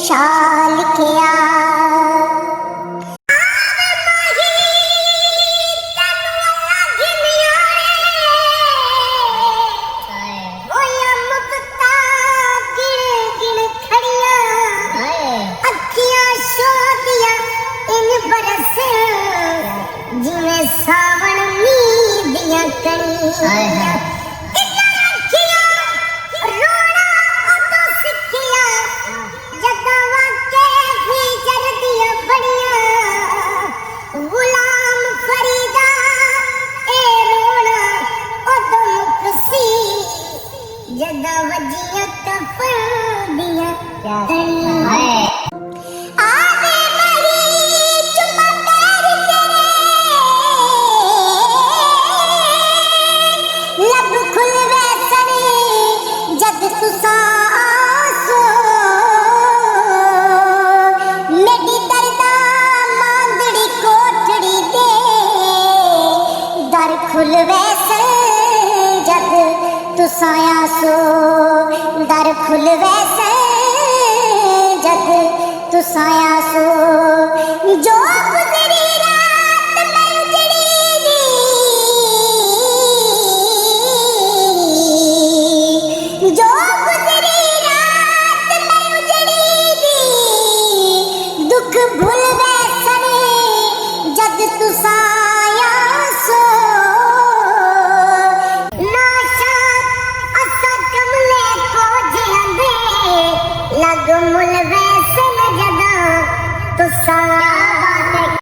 शाल किया जिमें सावन मीदिया कणिया रोना तो सिखिया जदवा के फीचर दिया बड़िया गुलाम फरीदा ए रोना उदम खुशी जदा वजिया कफन दिया कणिया खुल वैसे जब तुसाया सो दर खुल वैसे जब तुसाया सो